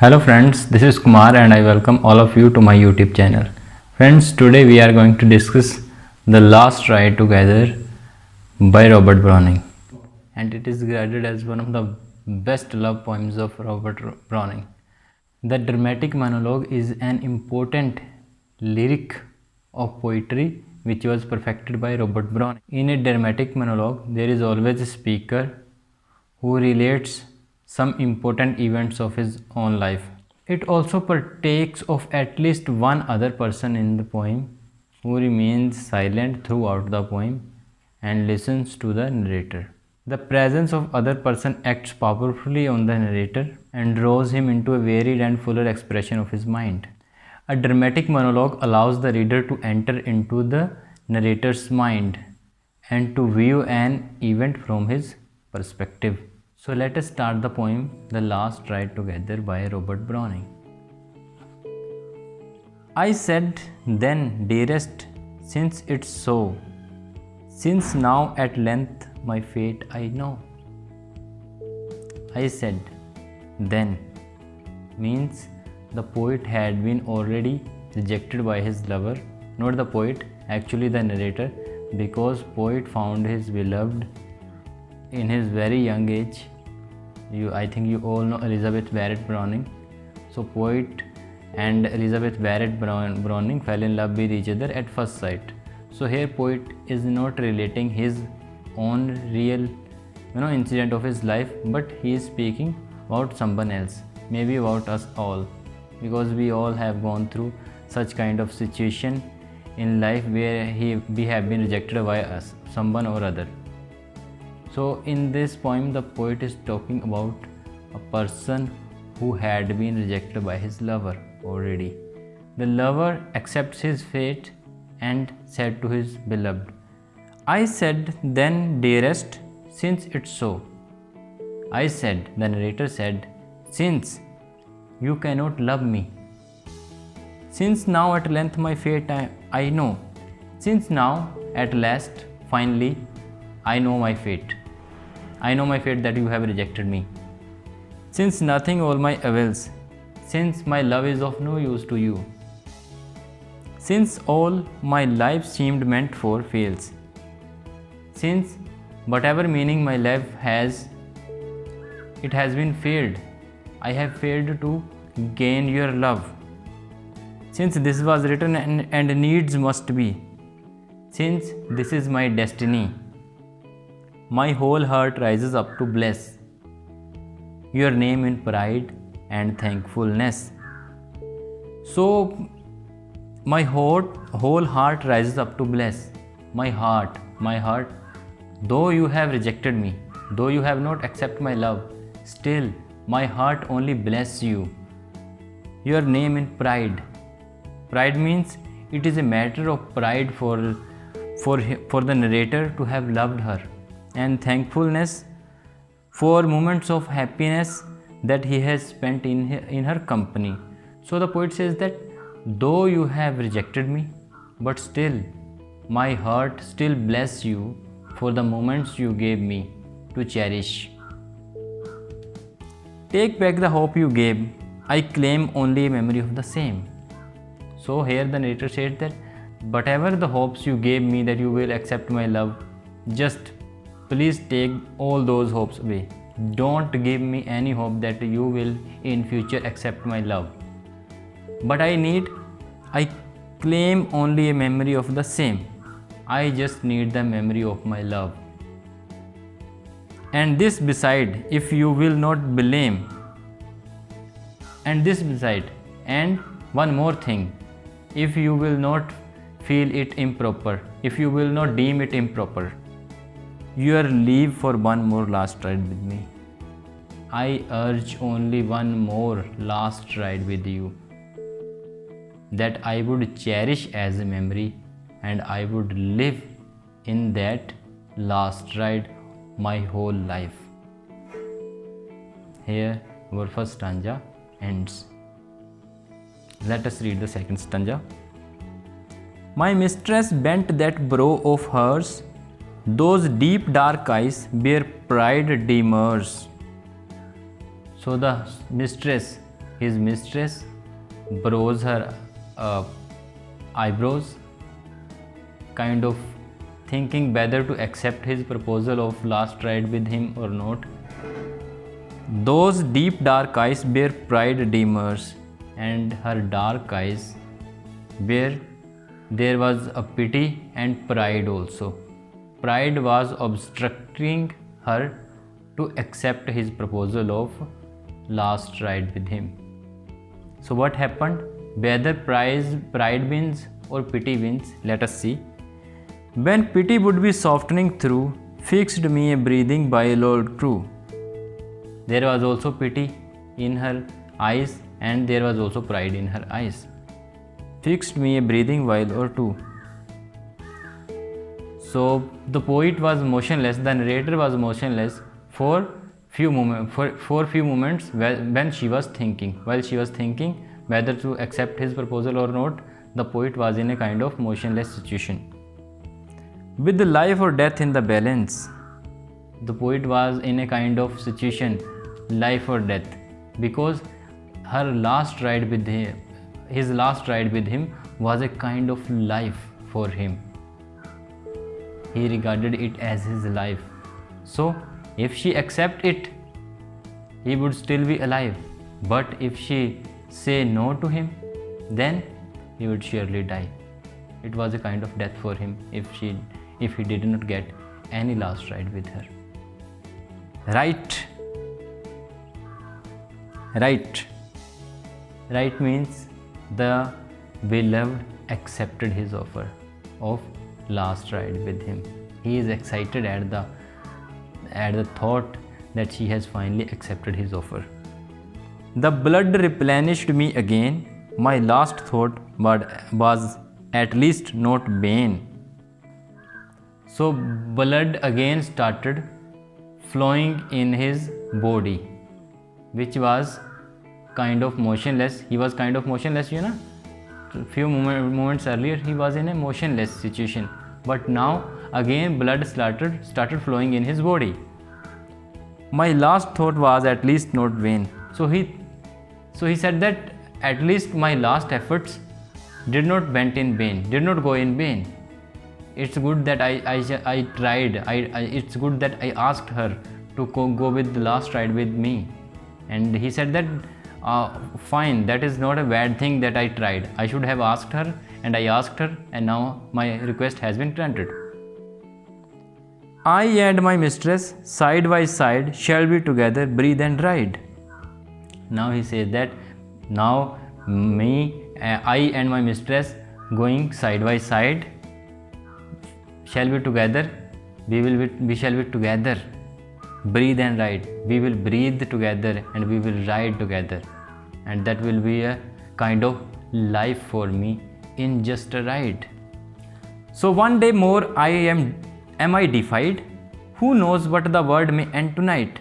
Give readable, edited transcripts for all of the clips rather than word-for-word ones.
Hello friends, this is Kumar and I welcome all of you to my YouTube channel. Friends, today we are going to discuss The Last Ride Together by Robert Browning. And it is regarded as one of the best love poems of Robert Browning. The dramatic monologue is an important lyric of poetry which was perfected by Robert Browning. In a dramatic monologue, there is always a speaker who relates some important events of his own life. It also partakes of at least one other person in the poem who remains silent throughout the poem and listens to the narrator. The presence of other person acts powerfully on the narrator and draws him into a varied and fuller expression of his mind. A dramatic monologue allows the reader to enter into the narrator's mind and to view an event from his perspective. So let us start the poem The Last Ride Together by Robert Browning. I said then, dearest, since it's so, since now at length my fate I know. I said then means the poet had been already rejected by his lover, not the poet, actually the narrator, because poet found his beloved in his very young age. I think you all know Elizabeth Barrett Browning. So poet and Elizabeth Barrett Browning fell in love with each other at first sight. So here poet is not relating his own real incident of his life, but he is speaking about someone else, maybe about us all, because we all have gone through such kind of situation in life where we have been rejected by someone or other. So in this poem the poet is talking about a person who had been rejected by his lover already. The lover accepts his fate and said to his beloved, I said then, dearest, since it's so. I said, the narrator said, since you cannot love me. Since now at length my fate I know. Since now at last, finally, I know my fate. I know my fate that you have rejected me. Since nothing all my avails, since my love is of no use to you, since all my life seemed meant for fails, since whatever meaning my life has, it has been failed, I have failed to gain your love. Since this was written and needs must be, since this is my destiny, my whole heart rises up to bless your name in pride and thankfulness. So my whole heart rises up to bless. My heart, though you have rejected me, though you have not accepted my love, still my heart only bless you. Your name in pride. Pride means it is a matter of pride for the narrator to have loved her, and thankfulness for moments of happiness that he has spent in her company. So the poet says that though you have rejected me, but still my heart still bless you for the moments you gave me to cherish. Take back the hope you gave, I claim only a memory of the same. So here the narrator said that whatever the hopes you gave me that you will accept my love, just please take all those hopes away. Don't give me any hope that you will in future accept my love. But I claim only a memory of the same. I just need the memory of my love. And this beside, if you will not blame. And this beside, and one more thing, if you will not feel it improper, if you will not deem it improper, your leave for one more last ride with me. I urge only one more last ride with you, that I would cherish as a memory, and I would live in that last ride my whole life. Here our first stanza ends. Let us read the second stanza. My mistress bent that brow of hers, those deep dark eyes bear pride demurs. So the mistress his mistress brows her eyebrows, kind of thinking whether to accept his proposal of last ride with him or not. Those deep dark eyes bear pride demurs, and her dark eyes where there was a pity and pride also. Pride was obstructing her to accept his proposal of last ride with him. So what happened? Whether pride wins or pity wins, let us see. When pity would be softening through, fixed me a breathing while or true. There was also pity in her eyes, and there was also pride in her eyes. Fixed me a breathing while or two. So the poet was motionless, the narrator was motionless for few moments when she was thinking. While she was thinking whether to accept his proposal or not, the poet was in a kind of motionless situation. With the life or death in the balance, the poet was in a kind of situation, life or death, because her last ride with him, his last ride with him was a kind of life for him. He regarded it as his life. So if she accept it, he would still be alive. But if she say no to him, then he would surely die. It was a kind of death for him if he did not get any last ride with her. Right means the beloved accepted his offer of last ride with him. He is excited at the thought that she has finally accepted his offer. The blood replenished me again. My last thought was at least not vain. So blood again started flowing in his body, which was kind of motionless. He was kind of motionless, you know. A few moments earlier he was in a motionless situation, but now again blood started flowing in his body. My last thought was at least not vain. So he said that at least my last efforts did not went in vain, did not go in vain. It's good that I tried. It's good that I asked her to go with the last ride with me. And he said that fine, that is not a bad thing that I tried. I should have asked her, and I asked her, and now my request has been granted. I and my mistress side by side shall be together, breathe and ride. Now he says that now I and my mistress going side by side shall be together. We shall be together, breathe and ride. We will breathe together and we will ride together, and that will be a kind of life for me in just a ride. So one day more am I defied? Who knows what the world may end tonight?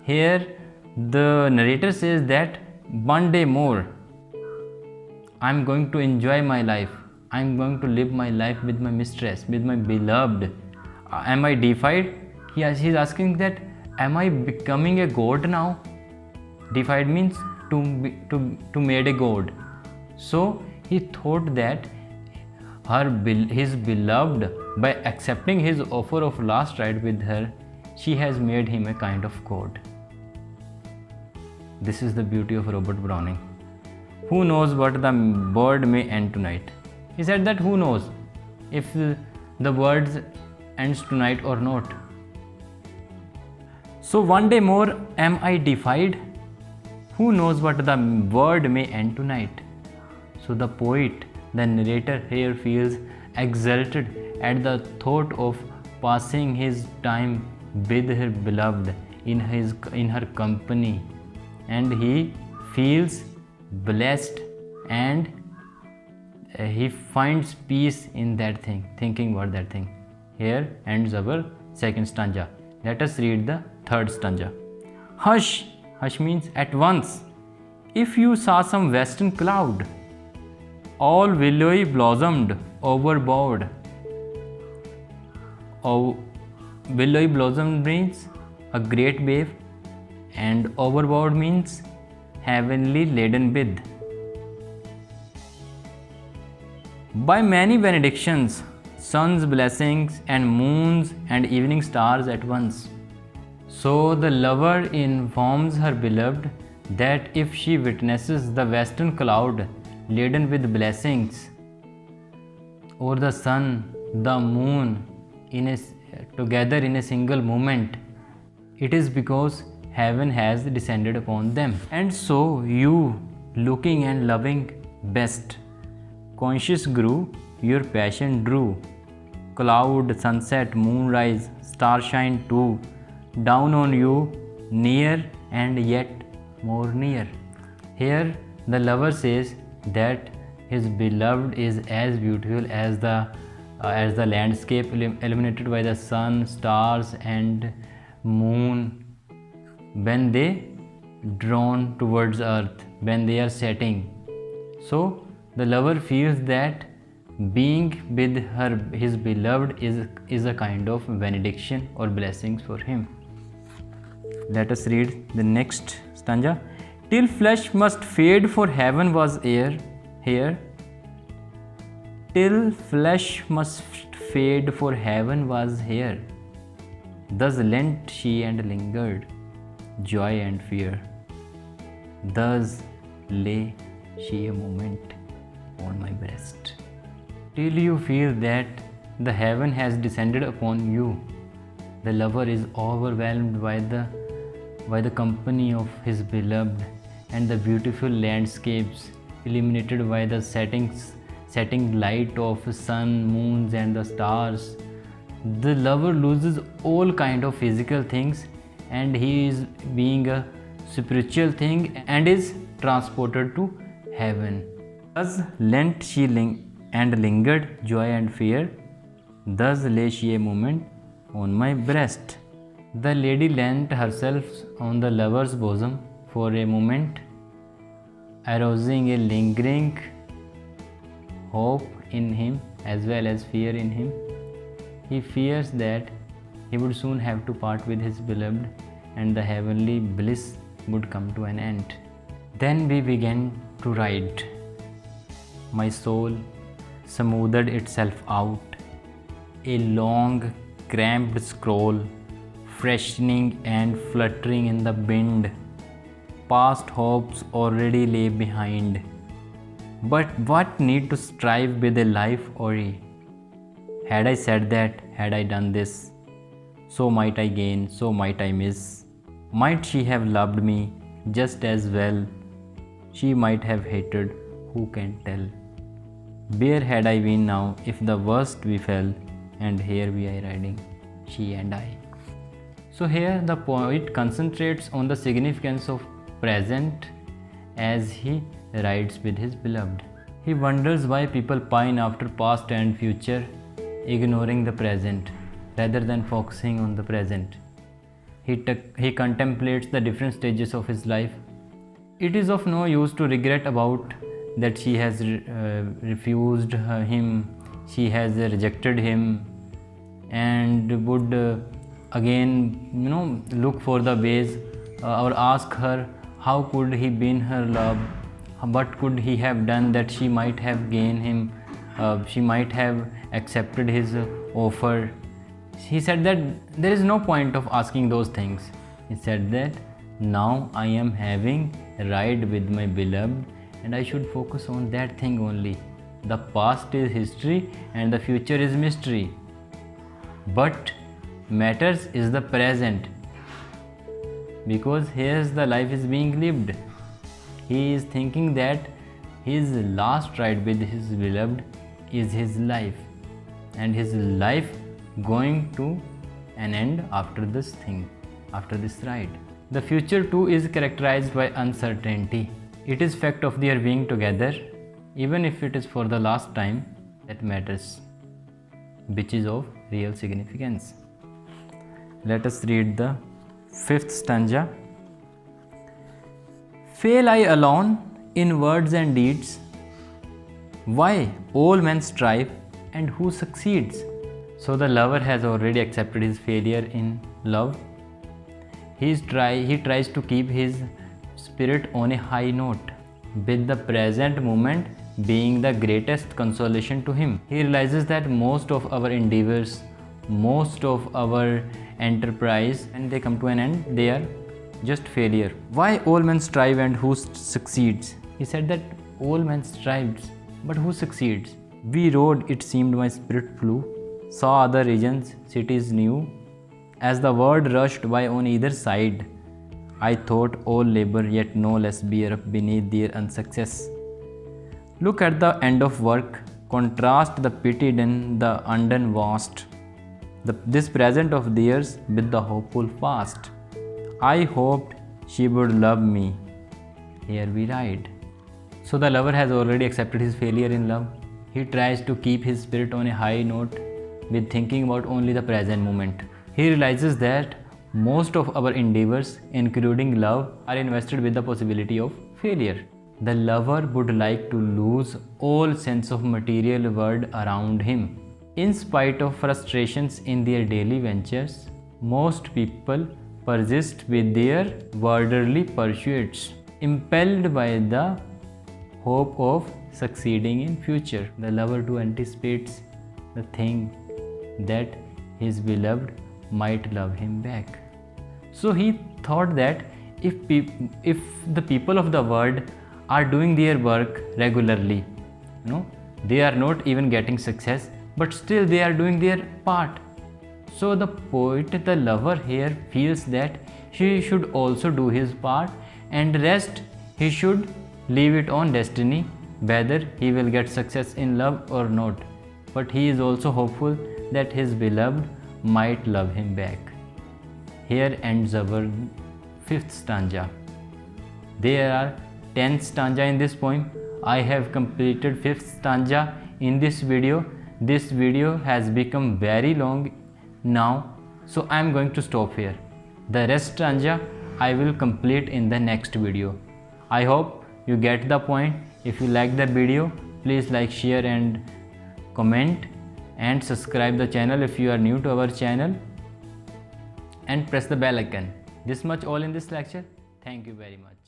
Here the narrator says that one day more I'm going to enjoy my life. I'm going to live my life with my mistress, with my beloved. Am I defied? He's asking that, am I becoming a god now? Defied means to made a god. So he thought that his beloved, by accepting his offer of last ride with her, she has made him a kind of god. This is the beauty of Robert Browning. Who knows what the world may end tonight? He said that who knows if the world ends tonight or not. So one day more am I defied? Who knows what the world may end tonight? So the poet, the narrator here feels exalted at the thought of passing his time with her beloved in her company, and he feels blessed, and he finds peace in that thing, thinking about that thing. Here ends our second stanza. Let us read the third stanza. Hush, hush means at once. If you saw some western cloud, all willowy blossomed overboard. Oh, willowy blossom means a great wave, and overboard means heavenly laden with. By many benedictions, sun's blessings, and moons and evening stars at once. So the lover informs her beloved that if she witnesses the western cloud laden with blessings, or the sun, the moon together in a single moment, it is because heaven has descended upon them. And so you, looking and loving best, conscious grew, your passion drew. Cloud, sunset, moonrise, starshine too, down on you, near and yet more near. Here the lover says that his beloved is as beautiful as the landscape illuminated by the sun, stars and moon when they drawn towards earth, when they are setting. So the lover feels that being with his beloved is a kind of benediction or blessings for him. Let us read the next stanza. Till flesh must fade for heaven was here. Till flesh must fade for heaven was here. Thus leant she and lingered, joy and fear. Thus lay she a moment on my breast. Till you feel that the heaven has descended upon you, the lover is overwhelmed by the company of his beloved and the beautiful landscapes illuminated by the setting light of sun, moons and the stars. The lover loses all kind of physical things and he is being a spiritual thing and is transported to heaven. Thus leant she and lingered, joy and fear. Thus lay she a moment on my breast. The lady leant herself on the lover's bosom for a moment, arousing a lingering hope in him as well as fear in him. He fears that he would soon have to part with his beloved and the heavenly bliss would come to an end. Then we began to ride. My soul smoothed itself out, a long cramped scroll, freshening and fluttering in the wind. Past hopes already lay behind. But what need to strive with a life hoary? Had I said that, had I done this, so might I gain, so might I miss. Might she have loved me just as well? She might have hated, who can tell? Where had I been now if the worst befell, and here we are riding, she and I. So here the poet concentrates on the significance of present as he rides with his beloved. He wonders why people pine after past and future, ignoring the present rather than focusing on the present. He contemplates the different stages of his life. It is of no use to regret about that she has refused him, she has rejected him, and would again look for the ways or ask her how could he be in her love, what could he have done that she might have gained him, she might have accepted his offer. He said that there is no point of asking those things. He said that now I am having a ride with my beloved and I should focus on that thing only. The past is history and the future is mystery. But matters is the present, because here's the life is being lived. He is thinking that his last ride with his beloved is his life, and his life going to an end after this thing, after this ride. The future too is characterized by uncertainty. It is fact of their being together, even if it is for the last time, that matters, which is of real significance. Let us read the 5th stanza. Fail I alone in words and deeds? Why all men strive, and who succeeds? So the lover has already accepted his failure in love. He tries to keep his spirit on a high note, with the present moment being the greatest consolation to him. He realizes that most of our endeavors, most of our enterprise, and they come to an end, they are just failure. Why all men strive and who succeeds? He said that all men strives, but who succeeds? We rode, it seemed my spirit flew, saw other regions, cities new. As the world rushed by on either side, I thought all labor, yet no less bear up beneath their unsuccess. Look at the end of work, contrast the pitied and the undone vast, this present of theirs with the hopeful past. I hoped she would love me. Here we ride. So the lover has already accepted his failure in love. He tries to keep his spirit on a high note with thinking about only the present moment. He realizes that most of our endeavors, including love, are invested with the possibility of failure. The lover would like to lose all sense of material world around him. In spite of frustrations in their daily ventures, most people persist with their worldly pursuits, impelled by the hope of succeeding in future. The lover too anticipates the thing that his beloved might love him back. So he thought that if the people of the world are doing their work regularly, they are not even getting success, but still they are doing their part. So the poet, the lover here, feels that he should also do his part, and rest he should leave it on destiny, whether he will get success in love or not. But he is also hopeful that his beloved might love him back. Here ends our 5th stanza. There are 10 stanza in this poem. I have completed 5th stanza in this video. This video has become very long now, so I am going to stop here. The rest stanza I will complete in the next video. I hope you get the point. If you like the video, please like, share and comment, and subscribe the channel if you are new to our channel, and press the bell icon. This much all in this lecture. Thank you very much.